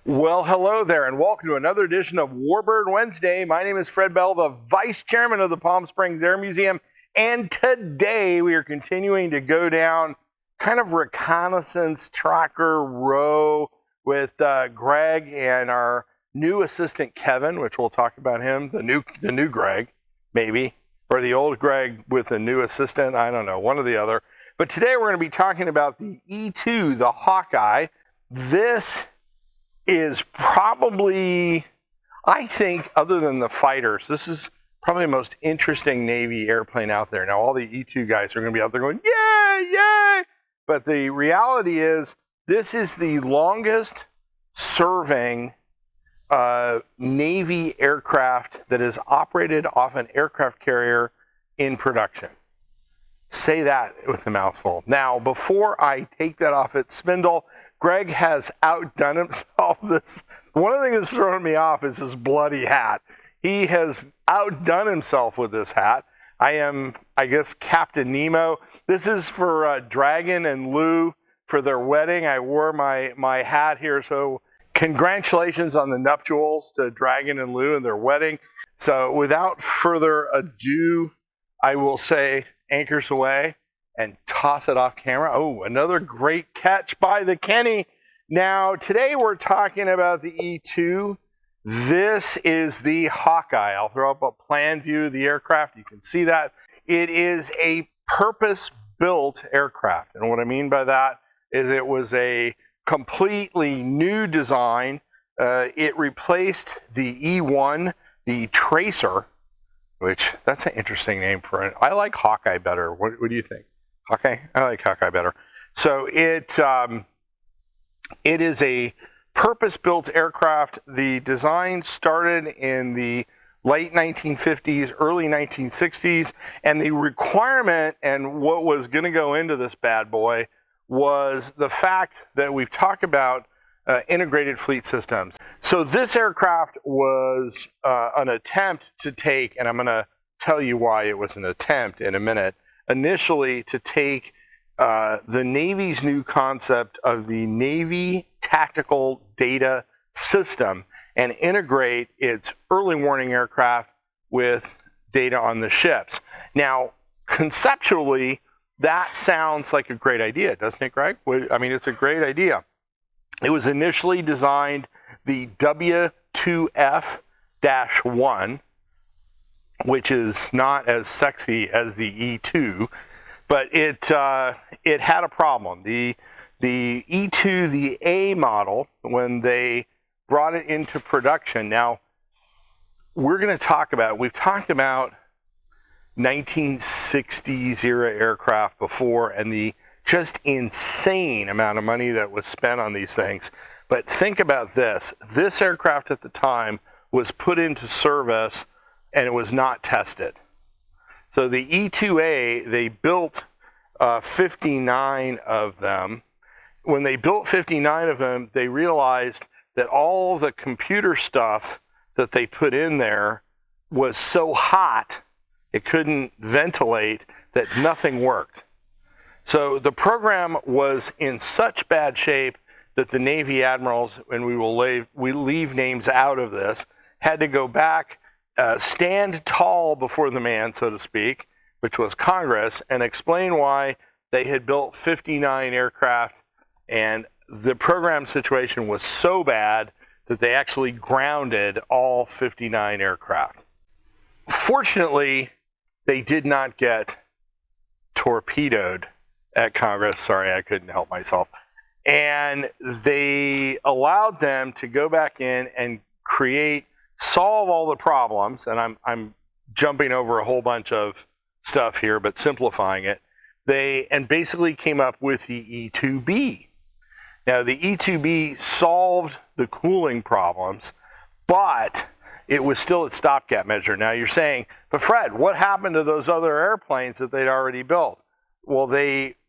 Well, hello there, and welcome to another edition of Warbird Wednesday. My name is Fred Bell, the Vice Chairman of the Palm Springs Air Museum, and today we are continuing to go down kind of reconnaissance tracker row with Greg and our new assistant Kevin, which we'll talk about him, the new Greg, maybe, or the old Greg with a new assistant. I don't know, one or the other. But today we're going to be talking about the E-2, the Hawkeye. This is probably, I think, other than the fighters, this is probably the most interesting Navy airplane out there. Now, all the E-2 guys are going to be out there going, yay, yay! But the reality is, this is the longest serving Navy aircraft that is operated off an aircraft carrier in production. Say that with a mouthful. Now, before I take that off its spindle, Greg has outdone himself. One of the things that's throwing me off is his bloody hat. He has outdone himself with this hat. I am, I guess, Captain Nemo. This is for Dragon and Lou for their wedding. I wore my hat here, so congratulations on the nuptials to Dragon and Lou and their wedding. So without further ado, I will say anchors away and toss it off camera. Oh, another great catch by the Kenny. Now, today we're talking about the E-2. This is the Hawkeye. I'll throw up a plan view of the aircraft. You can see that. It is a purpose-built aircraft. And what I mean by that is it was a completely new design. It replaced the E-1, the Tracer, which that's an interesting name for it. I like Hawkeye better. What do you think? Hawkeye? I like Hawkeye better. So it is a purpose-built aircraft. The design started in the late 1950s, early 1960s, and the requirement and what was going to go into this bad boy was the fact that we've talked about integrated fleet systems. So this aircraft was an attempt to take, and I'm going to tell you why it was an attempt in a minute, initially to take the Navy's new concept of the Navy Tactical Data System and integrate its early warning aircraft with data on the ships. Now, conceptually, that sounds like a great idea, doesn't it, Greg? I mean, it's a great idea. It was initially designed the W2F-1, which is not as sexy as the E-2, but it had a problem. The E-2, the A model, when they brought it into production, now we're going to talk about, we've talked about 1960s era aircraft before and the just insane amount of money that was spent on these things. But think about this. This aircraft at the time was put into service and it was not tested. So the E-2A, they built 59 of them. When they built 59 of them, they realized that all the computer stuff that they put in there was so hot, it couldn't ventilate, that nothing worked. So the program was in such bad shape that the Navy admirals, and we leave names out of this, had to go back, stand tall before the man, so to speak, which was Congress, and explain why they had built 59 aircraft, and the program situation was so bad that they actually grounded all 59 aircraft. Fortunately, they did not get torpedoed at Congress. Sorry, I couldn't help myself. And they allowed them to go back in and solve all the problems. And I'm jumping over a whole bunch of stuff here, but simplifying it. And basically came up with the E-2B. Now, the E-2B solved the cooling problems, but it was still at stopgap measure. Now, you're saying, but Fred, what happened to those other airplanes that they'd already built? Well,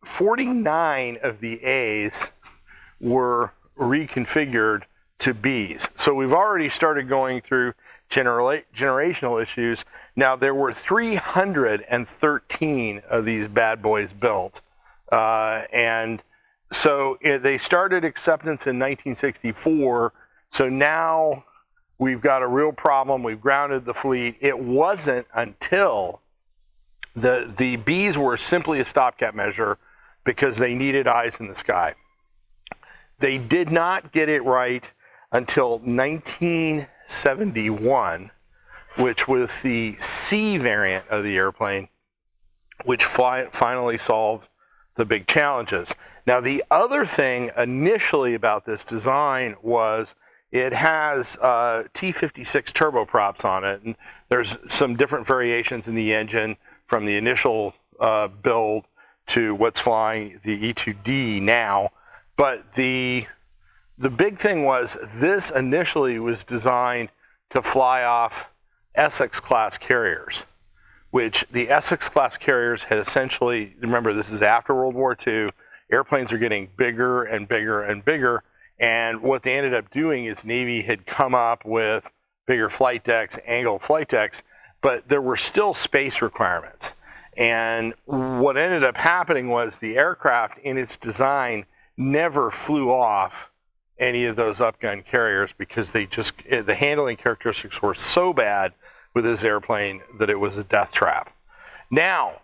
49 of the A's were reconfigured to B's. So we've already started going through generational issues. Now, there were 313 of these bad boys built. And so they started acceptance in 1964. So now we've got a real problem. We've grounded the fleet. It wasn't until the Bs were simply a stopgap measure because they needed eyes in the sky. They did not get it right until 1971, which was the C variant of the airplane, which finally solved the big challenges. Now, the other thing initially about this design was it has T56 turboprops on it, and there's some different variations in the engine from the initial build to what's flying the E-2D now. But the big thing was this initially was designed to fly off Essex-class carriers, which the Essex-class carriers had essentially, remember this is after World War II, airplanes are getting bigger and bigger and bigger, and what they ended up doing is Navy had come up with bigger flight decks, angled flight decks, but there were still space requirements. And what ended up happening was the aircraft in its design never flew off any of those upgun carriers because the handling characteristics were so bad with this airplane that it was a death trap. Now,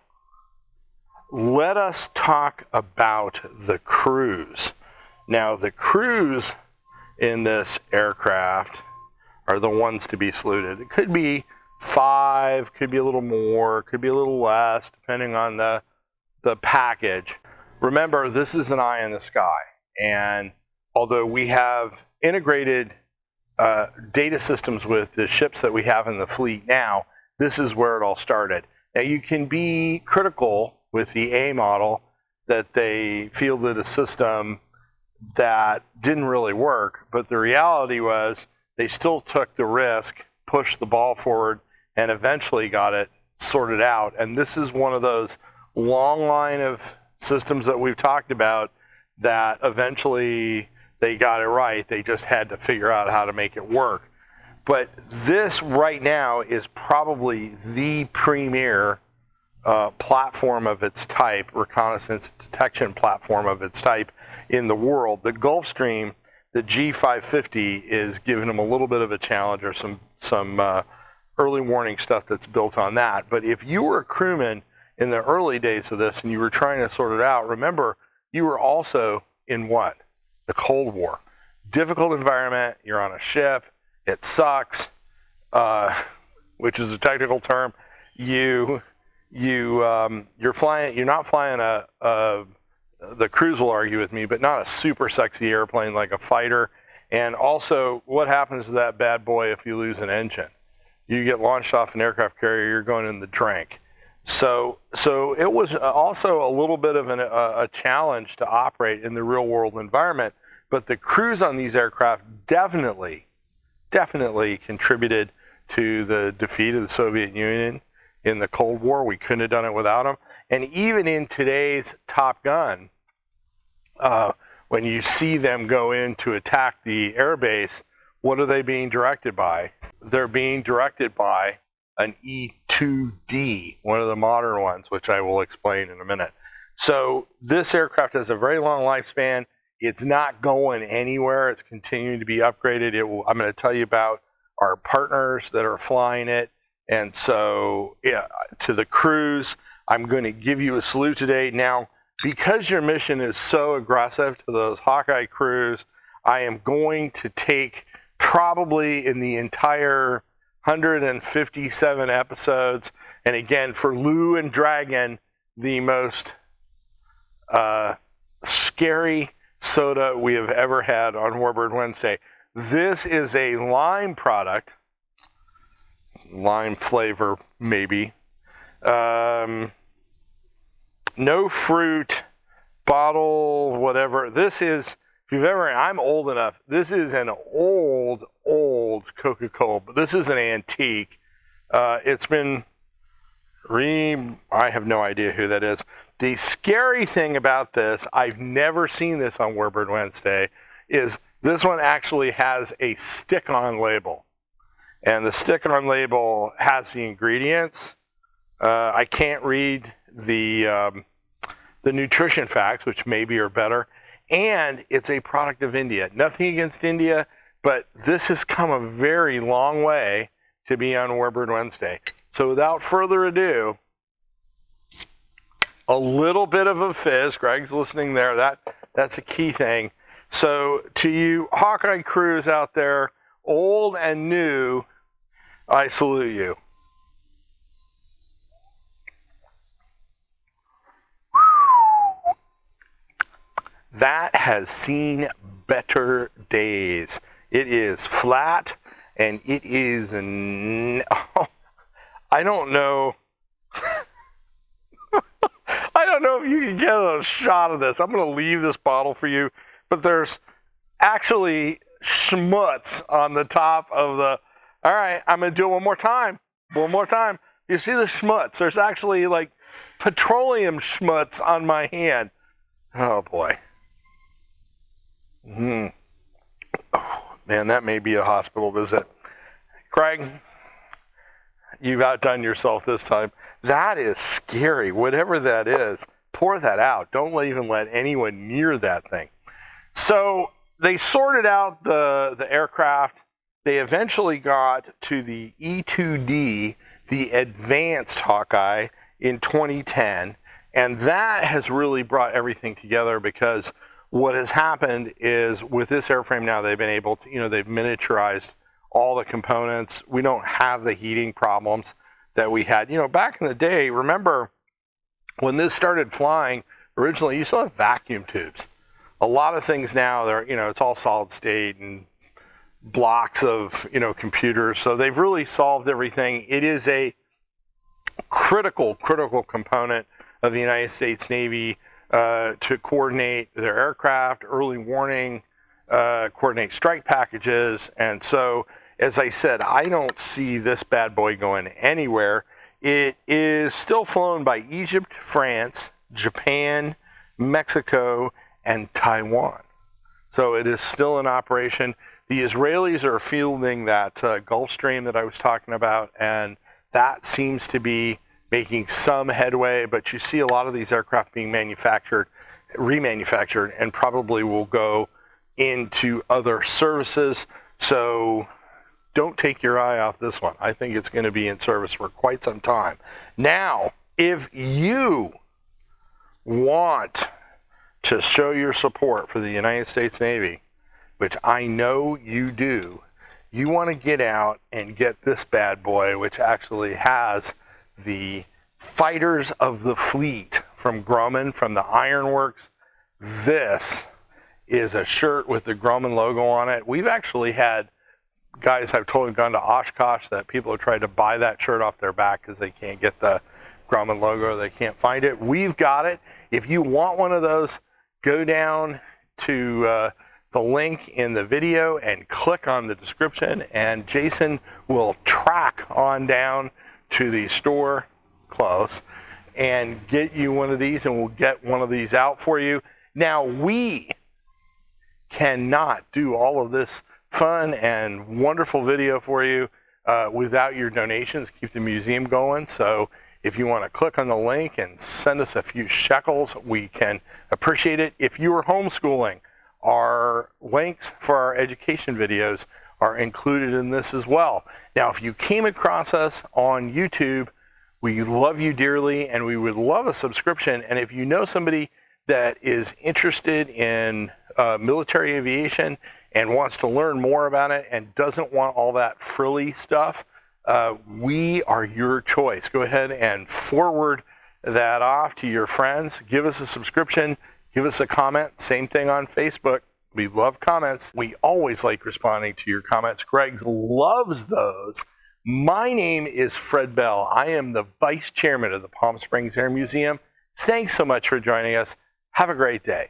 let us talk about the crews. Now, the crews in this aircraft are the ones to be saluted. It could be 5, could be a little more, could be a little less, depending on the package. Remember, this is an eye in the sky, and although we have integrated data systems with the ships that we have in the fleet now, this is where it all started. Now, you can be critical with the A model that they fielded a system that didn't really work, but the reality was they still took the risk, pushed the ball forward, and eventually got it sorted out. And this is one of those long line of systems that we've talked about that eventually they got it right. They just had to figure out how to make it work. But this right now is probably the premier platform of its type, reconnaissance detection platform of its type in the world. The Gulfstream, the G550, is giving them a little bit of a challenge, or some early warning stuff that's built on that. But if you were a crewman in the early days of this and you were trying to sort it out, remember, you were also in what? The Cold War. Difficult environment, you're on a ship, it sucks, which is a technical term. You're flying, you're not flying the crews will argue with me, but not a super sexy airplane like a fighter. And also, what happens to that bad boy if you lose an engine? You get launched off an aircraft carrier, you're going in the drink. So it was also a little bit of a challenge to operate in the real world environment, but the crews on these aircraft definitely contributed to the defeat of the Soviet Union in the Cold War. We couldn't have done it without them. And even in today's Top Gun, when you see them go in to attack the airbase, what are they being directed by? They're being directed by an E-2D, one of the modern ones, which I will explain in a minute. So this aircraft has a very long lifespan. It's not going anywhere. It's continuing to be upgraded. I'm going to tell you about our partners that are flying it. And so, yeah, to the crews, I'm going to give you a salute today. Now, because your mission is so aggressive to those Hawkeye crews, I am going to take probably in the entire 157 episodes, and again, for Lou and Dragon, the most scary soda we have ever had on Warbird Wednesday. This is a lime product, lime flavor maybe, no fruit, bottle, whatever. This is, if you've ever, I'm old enough, this is an old Coca-Cola, but this is an antique. It's been I have no idea who that is. The scary thing about this, I've never seen this on Warbird Wednesday, is this one actually has a stick-on label. And the stick-on label has the ingredients. I can't read the nutrition facts, which maybe are better. And it's a product of India. Nothing against India, but this has come a very long way to be on Warbird Wednesday. So without further ado, a little bit of a fizz. Greg's listening there. That's a key thing. So to you Hawkeye crews out there, old and new, I salute you. That has seen better days. It is flat, and it is, I don't know. I don't know if you can get a shot of this. I'm going to leave this bottle for you, but there's actually schmutz on the top of the, all right, I'm going to do it one more time. One more time. You see the schmutz? There's actually like petroleum schmutz on my hand. Oh boy. Oh, man, that may be a hospital visit. Greg, you've outdone yourself this time. That is scary. Whatever that is, pour that out. Don't even let anyone near that thing. So they sorted out the aircraft. They eventually got to the E-2D, the advanced Hawkeye, in 2010. And that has really brought everything together, because what has happened is with this airframe now, they've been able to, they've miniaturized all the components. We don't have the heating problems that we had. Back in the day, remember when this started flying, originally you still had vacuum tubes. A lot of things now, they're, it's all solid state and blocks of, computers. So they've really solved everything. It is a critical component of the United States Navy to coordinate their aircraft, early warning, coordinate strike packages. And so, as I said, I don't see this bad boy going anywhere. It is still flown by Egypt, France, Japan, Mexico, and Taiwan. So it is still in operation. The Israelis are fielding that Gulfstream that I was talking about, and that seems to be making some headway, but you see a lot of these aircraft being remanufactured, and probably will go into other services. So don't take your eye off this one. I think it's going to be in service for quite some time. Now, if you want to show your support for the United States Navy, which I know you do, you want to get out and get this bad boy, which actually has the Fighters of the Fleet from Grumman, from the Ironworks. This is a shirt with the Grumman logo on it. We've actually had guys have totally gone to Oshkosh that people have tried to buy that shirt off their back because they can't get the Grumman logo. They can't find it. We've got it. If you want one of those, go down to the link in the video and click on the description, and Jason will track on down to the store close and get you one of these, and we'll get one of these out for you. Now, we cannot do all of this fun and wonderful video for you without your donations. Keep the museum going. So if you want to click on the link and send us a few shekels, we can appreciate it. If you are homeschooling, our links for our education videos are included in this as well. Now, if you came across us on YouTube, we love you dearly, and we would love a subscription. And if you know somebody that is interested in military aviation and wants to learn more about it and doesn't want all that frilly stuff, we are your choice. Go ahead and forward that off to your friends. Give us a subscription. Give us a comment. Same thing on Facebook. We love comments. We always like responding to your comments. Greg loves those. My name is Fred Bell. I am the Vice Chairman of the Palm Springs Air Museum. Thanks so much for joining us. Have a great day.